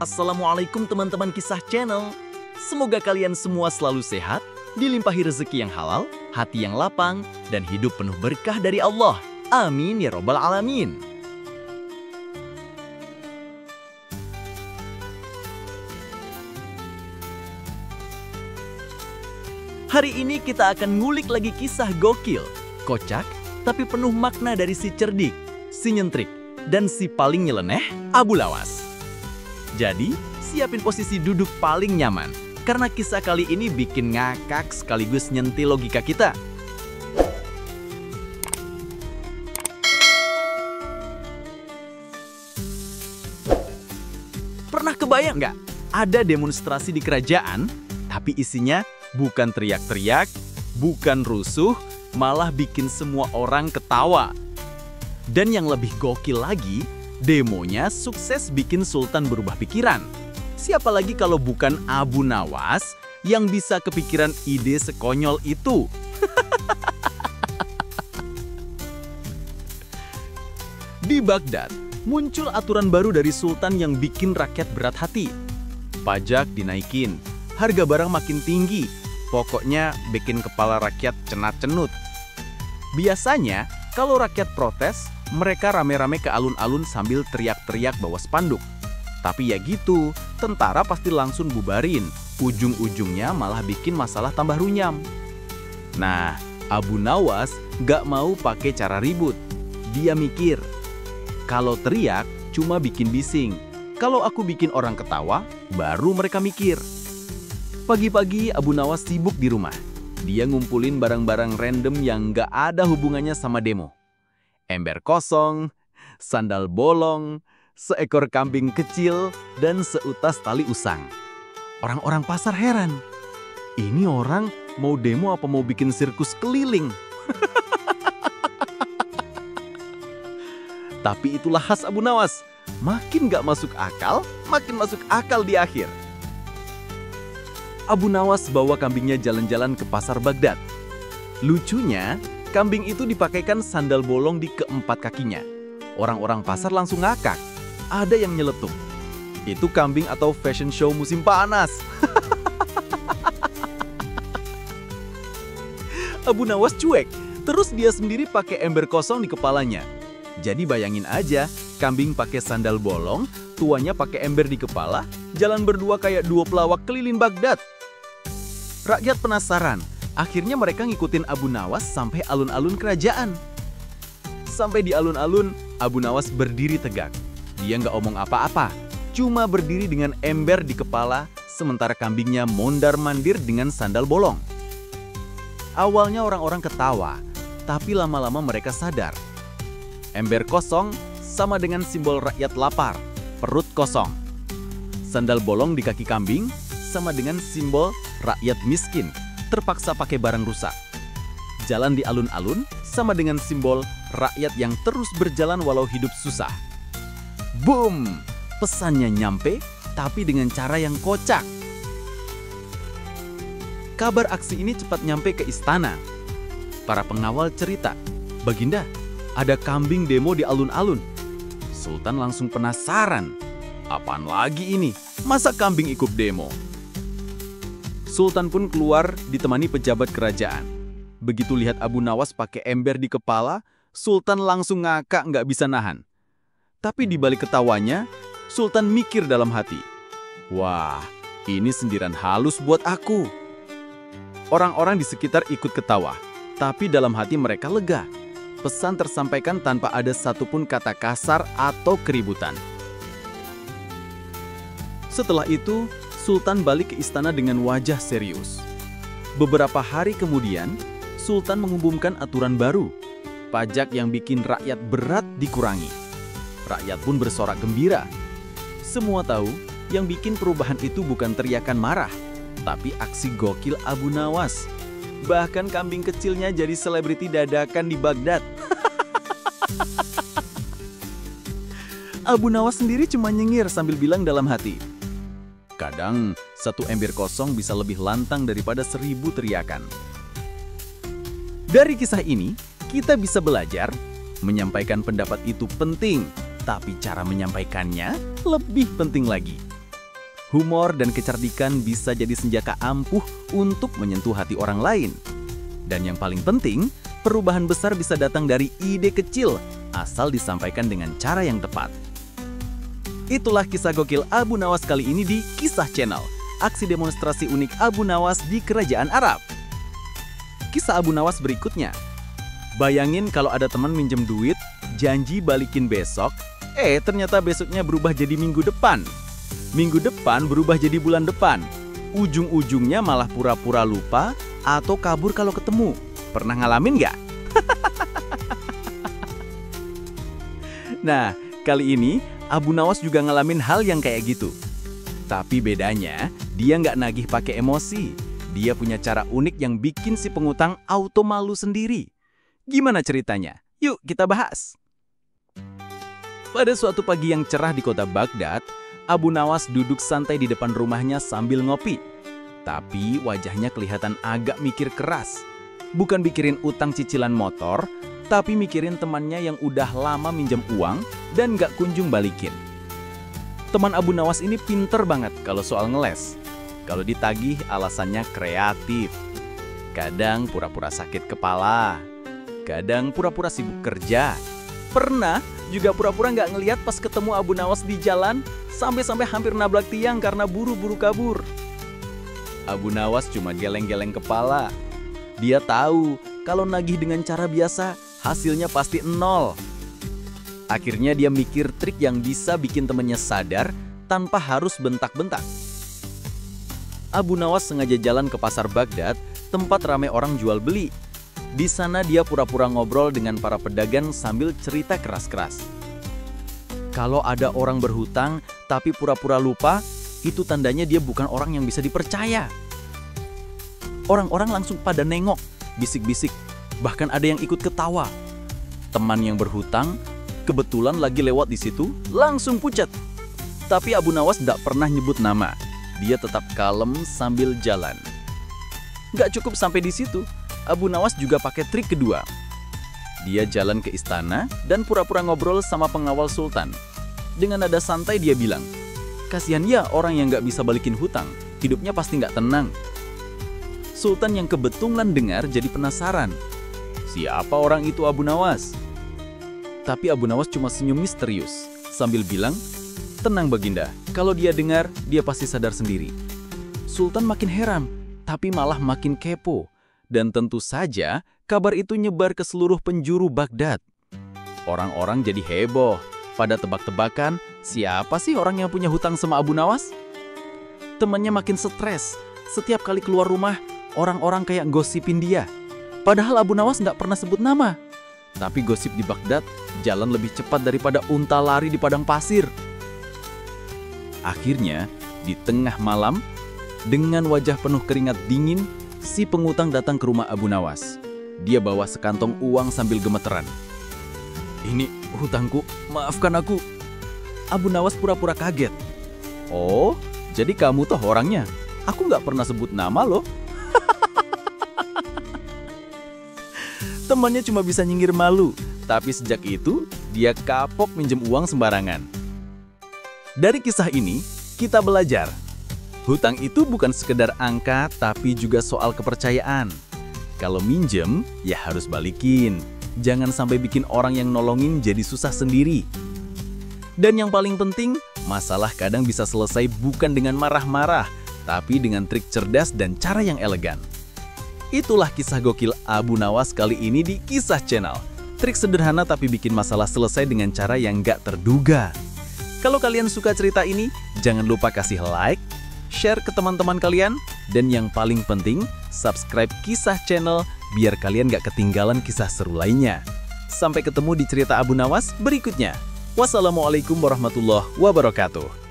Assalamualaikum teman-teman Kisah Channel. Semoga kalian semua selalu sehat, dilimpahi rezeki yang halal, hati yang lapang, dan hidup penuh berkah dari Allah. Amin ya robbal alamin. Hari ini kita akan ngulik lagi kisah gokil, kocak, tapi penuh makna dari si cerdik, si nyentrik, dan si paling nyeleneh, Abu Lawas. Jadi, siapin posisi duduk paling nyaman, karena kisah kali ini bikin ngakak sekaligus nyentil logika kita. Pernah kebayang nggak? Ada demonstrasi di kerajaan, tapi isinya bukan teriak-teriak, bukan rusuh, malah bikin semua orang ketawa. Dan yang lebih gokil lagi, demonya sukses bikin Sultan berubah pikiran. Siapa lagi kalau bukan Abu Nawas yang bisa kepikiran ide sekonyol itu? Di Baghdad, muncul aturan baru dari Sultan yang bikin rakyat berat hati. Pajak dinaikin, harga barang makin tinggi, pokoknya bikin kepala rakyat cenat-cenut. Biasanya, kalau rakyat protes, mereka rame-rame ke alun-alun sambil teriak-teriak bawa spanduk. Tapi ya gitu, tentara pasti langsung bubarin. Ujung-ujungnya malah bikin masalah tambah runyam. Nah, Abu Nawas gak mau pakai cara ribut. Dia mikir, kalau teriak cuma bikin bising. Kalau aku bikin orang ketawa, baru mereka mikir. Pagi-pagi Abu Nawas sibuk di rumah. Dia ngumpulin barang-barang random yang gak ada hubungannya sama demo. Ember kosong, sandal bolong, seekor kambing kecil, dan seutas tali usang. Orang-orang pasar heran. Ini orang mau demo apa mau bikin sirkus keliling? Tapi itulah khas Abu Nawas. Makin gak masuk akal, makin masuk akal di akhir. Abu Nawas bawa kambingnya jalan-jalan ke pasar Baghdad. Lucunya, kambing itu dipakaikan sandal bolong di keempat kakinya. Orang-orang pasar langsung ngakak. Ada yang nyeletuk. Itu kambing atau fashion show musim panas. Abu Nawas cuek. Terus dia sendiri pakai ember kosong di kepalanya. Jadi bayangin aja, kambing pakai sandal bolong, tuanya pakai ember di kepala, jalan berdua kayak dua pelawak keliling Baghdad. Rakyat penasaran. Akhirnya mereka ngikutin Abu Nawas sampai alun-alun kerajaan. Sampai di alun-alun, Abu Nawas berdiri tegak. Dia nggak omong apa-apa, cuma berdiri dengan ember di kepala, sementara kambingnya mondar-mandir dengan sandal bolong. Awalnya orang-orang ketawa, tapi lama-lama mereka sadar. Ember kosong sama dengan simbol rakyat lapar, perut kosong. Sandal bolong di kaki kambing sama dengan simbol rakyat miskin, terpaksa pakai barang rusak. Jalan di alun-alun sama dengan simbol rakyat yang terus berjalan walau hidup susah. Boom! Pesannya nyampe, tapi dengan cara yang kocak. Kabar aksi ini cepat nyampe ke istana. Para pengawal cerita, "Baginda, ada kambing demo di alun-alun." Sultan langsung penasaran. Apaan lagi ini? Masa kambing ikut demo? Sultan pun keluar ditemani pejabat kerajaan. Begitu lihat Abu Nawas pakai ember di kepala, Sultan langsung ngakak nggak bisa nahan. Tapi di balik ketawanya, Sultan mikir dalam hati, "Wah, ini sindiran halus buat aku." Orang-orang di sekitar ikut ketawa, tapi dalam hati mereka lega. Pesan tersampaikan tanpa ada satupun kata kasar atau keributan. Setelah itu, Sultan balik ke istana dengan wajah serius. Beberapa hari kemudian, Sultan mengumumkan aturan baru. Pajak yang bikin rakyat berat dikurangi. Rakyat pun bersorak gembira. Semua tahu, yang bikin perubahan itu bukan teriakan marah, tapi aksi gokil Abu Nawas. Bahkan kambing kecilnya jadi selebriti dadakan di Baghdad. Abu Nawas sendiri cuma nyengir sambil bilang dalam hati, "Kadang satu ember kosong bisa lebih lantang daripada 1000 teriakan." Dari kisah ini, kita bisa belajar, menyampaikan pendapat itu penting, tapi cara menyampaikannya lebih penting lagi. Humor dan kecerdikan bisa jadi senjata ampuh untuk menyentuh hati orang lain. Dan yang paling penting, perubahan besar bisa datang dari ide kecil, asal disampaikan dengan cara yang tepat. Itulah kisah gokil Abu Nawas kali ini di Kisah Channel, aksi demonstrasi unik Abu Nawas di Kerajaan Arab. Kisah Abu Nawas berikutnya. Bayangin kalau ada teman minjem duit, janji balikin besok, ternyata besoknya berubah jadi minggu depan. Minggu depan berubah jadi bulan depan. Ujung-ujungnya malah pura-pura lupa atau kabur kalau ketemu. Pernah ngalamin nggak? Nah, kali ini Abu Nawas juga ngalamin hal yang kayak gitu. Tapi bedanya, dia nggak nagih pakai emosi. Dia punya cara unik yang bikin si pengutang auto malu sendiri. Gimana ceritanya? Yuk kita bahas. Pada suatu pagi yang cerah di kota Baghdad, Abu Nawas duduk santai di depan rumahnya sambil ngopi. Tapi wajahnya kelihatan agak mikir keras. Bukan mikirin utang cicilan motor, tapi mikirin temannya yang udah lama minjem uang dan gak kunjung balikin. Teman Abu Nawas ini pinter banget kalau soal ngeles. Kalau ditagih alasannya kreatif. Kadang pura-pura sakit kepala. Kadang pura-pura sibuk kerja. Pernah juga pura-pura nggak ngeliat pas ketemu Abu Nawas di jalan, sampai-sampai hampir nabrak tiang karena buru-buru kabur. Abu Nawas cuma geleng-geleng kepala. Dia tahu kalau nagih dengan cara biasa, hasilnya pasti nol. Akhirnya dia mikir trik yang bisa bikin temennya sadar tanpa harus bentak-bentak. Abu Nawas sengaja jalan ke pasar Baghdad, tempat ramai orang jual beli. Di sana dia pura-pura ngobrol dengan para pedagang sambil cerita keras-keras. Kalau ada orang berhutang tapi pura-pura lupa, itu tandanya dia bukan orang yang bisa dipercaya. Orang-orang langsung pada nengok, bisik-bisik, bahkan ada yang ikut ketawa. Teman yang berhutang kebetulan lagi lewat di situ, langsung pucat. Tapi Abu Nawas tidak pernah nyebut nama. Dia tetap kalem sambil jalan. Gak cukup sampai di situ. Abu Nawas juga pakai trik kedua. Dia jalan ke istana dan pura-pura ngobrol sama pengawal sultan. Dengan nada santai dia bilang, "Kasihan ya orang yang gak bisa balikin hutang, hidupnya pasti gak tenang." Sultan yang kebetulan dengar jadi penasaran. Siapa orang itu Abu Nawas? Tapi Abu Nawas cuma senyum misterius sambil bilang, "Tenang Baginda, kalau dia dengar, dia pasti sadar sendiri." Sultan makin heran, tapi malah makin kepo. Dan tentu saja, kabar itu nyebar ke seluruh penjuru Baghdad. Orang-orang jadi heboh, pada tebak-tebakan, siapa sih orang yang punya hutang sama Abu Nawas? Temannya makin stres. Setiap kali keluar rumah, orang-orang kayak gosipin dia. Padahal Abu Nawas nggak pernah sebut nama. Tapi gosip di Baghdad jalan lebih cepat daripada unta lari di padang pasir. Akhirnya, di tengah malam, dengan wajah penuh keringat dingin, si pengutang datang ke rumah Abu Nawas. Dia bawa sekantong uang sambil gemeteran. "Ini hutangku, maafkan aku." Abu Nawas pura-pura kaget. "Oh, jadi kamu toh orangnya? Aku nggak pernah sebut nama loh." Temannya cuma bisa nyinggir malu, tapi sejak itu dia kapok minjem uang sembarangan. Dari kisah ini, kita belajar. Hutang itu bukan sekedar angka, tapi juga soal kepercayaan. Kalau minjem, ya harus balikin. Jangan sampai bikin orang yang nolongin jadi susah sendiri. Dan yang paling penting, masalah kadang bisa selesai bukan dengan marah-marah, tapi dengan trik cerdas dan cara yang elegan. Itulah kisah gokil Abu Nawas kali ini di Kisah Channel. Trik sederhana tapi bikin masalah selesai dengan cara yang gak terduga. Kalau kalian suka cerita ini, jangan lupa kasih like, share ke teman-teman kalian, dan yang paling penting, subscribe Kisah Channel biar kalian gak ketinggalan kisah seru lainnya. Sampai ketemu di cerita Abu Nawas berikutnya. Wassalamualaikum warahmatullahi wabarakatuh.